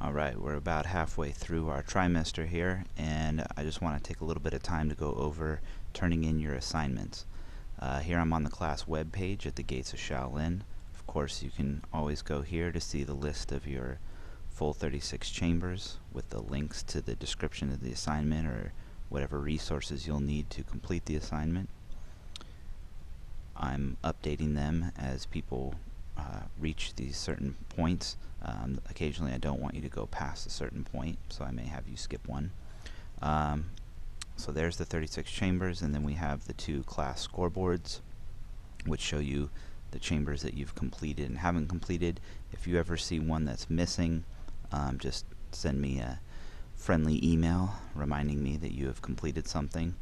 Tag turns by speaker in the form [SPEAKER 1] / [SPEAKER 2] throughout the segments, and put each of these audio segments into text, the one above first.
[SPEAKER 1] Alright, we're about halfway through our trimester here, and I just want to take a little bit of time to go over turning in your assignments. Here I'm on the class web page at the Gates of Shaolin. Of course, you can always go here to see the list of your full 36 chambers with the links to the description of the assignment or whatever resources you'll need to complete the assignment. I'm updating them as people reach these certain points. Occasionally I don't want you to go past a certain point, so I may have you skip one. So there's the 36 chambers, and then we have the two class scoreboards which show you the chambers that you've completed and haven't completed. If you ever see one that's missing, just send me a friendly email reminding me that you have completed something.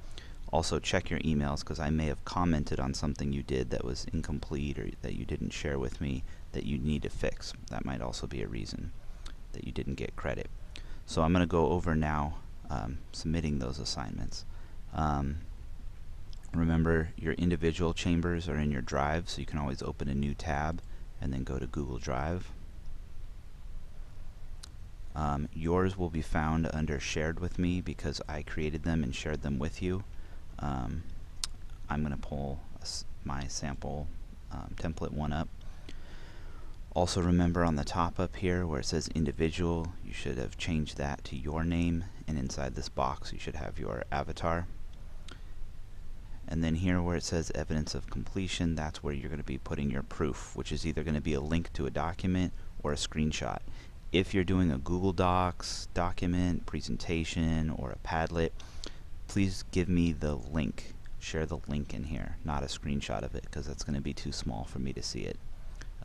[SPEAKER 1] Also check your emails, because I may have commented on something you did that was incomplete or that you didn't share with me that you need to fix. That might also be a reason that you didn't get credit. So I'm going to go over now submitting those assignments. Remember, your individual chambers are in your drive, so you can always open a new tab and then go to Google Drive. Yours will be found under Shared with Me because I created them and shared them with you. I'm going to pull my sample template one up. Also remember, on the top up here where it says individual, you should have changed that to your name, and inside this box you should have your avatar. And then here where it says evidence of completion, that's where you're going to be putting your proof, which is either going to be a link to a document or a screenshot. If you're doing a Google Docs document, presentation, or a Padlet, please give me the link. Share the link in here, not a screenshot of it, because that's going to be too small for me to see it.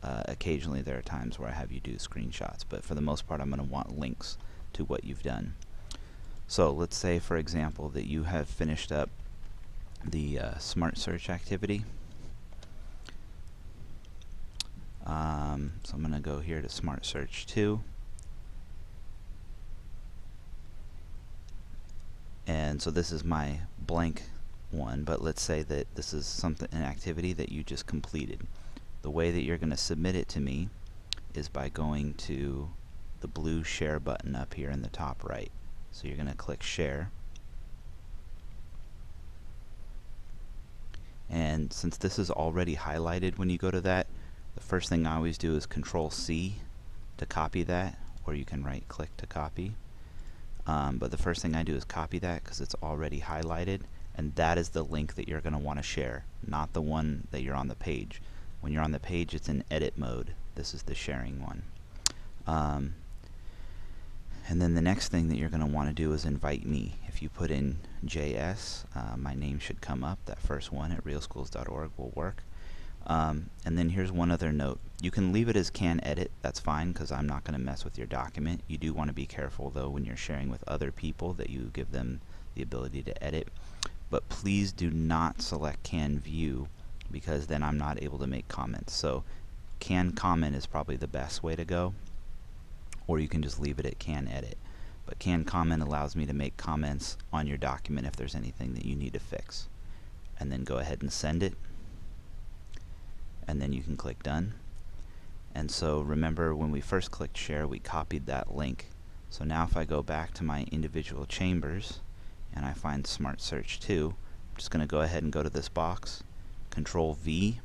[SPEAKER 1] Occasionally there are times where I have you do screenshots, but for the most part I'm going to want links to what you've done. So let's say, for example, that you have finished up the Smart Search activity. So I'm going to go here to Smart Search 2. And so this is my blank one, but let's say that this is an activity that you just completed. The way that you're going to submit it to me is by going to the blue Share button up here in the top right. So you're going to click Share. And since this is already highlighted when you go to that, the first thing I always do is Control-C to copy that, or you can right-click to copy. But the first thing I do is copy that because it's already highlighted, and that is the link that you're going to want to share, not the one that you're on the page. When you're on the page, it's in edit mode. This is the sharing one. And then the next thing that you're going to want to do is invite me. If you put in JS, my name should come up. That first one at realschools.org will work. And then here's one other note. You can leave it as can edit. That's fine, because I'm not going to mess with your document. You do want to be careful, though, when you're sharing with other people, that you give them the ability to edit. But please do not select can view, because then I'm not able to make comments. So can comment is probably the best way to go, or you can just leave it at can edit. But can comment allows me to make comments on your document if there's anything that you need to fix. And then go ahead and send it, and then you can click done. And so remember, when we first clicked share, we copied that link. So now if I go back to my individual chambers and I find Smart Search 2, I'm just going to go ahead and go to this box. Control-V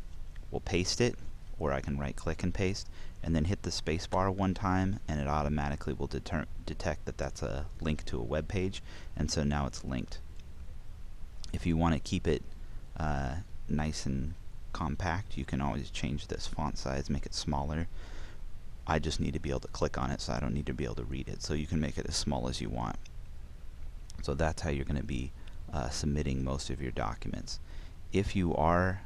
[SPEAKER 1] will paste it, or I can right click and paste, and then hit the space bar one time, and it automatically will detect that that's a link to a web page, and so now it's linked. If you want to keep it nice and compact, you can always change this font size, make it smaller. I just need to be able to click on it, so I don't need to be able to read it, so you can make it as small as you want. So that's how you're going to be submitting most of your documents. If you are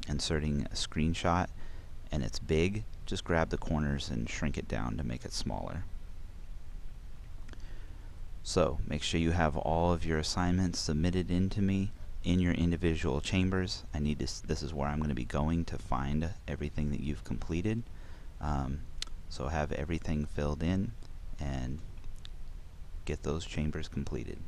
[SPEAKER 1] inserting a screenshot and it's big, just grab the corners and shrink it down to make it smaller. So make sure you have all of your assignments submitted into me in your individual chambers. This is where I'm going to be going to find everything that you've completed. So have everything filled in and get those chambers completed.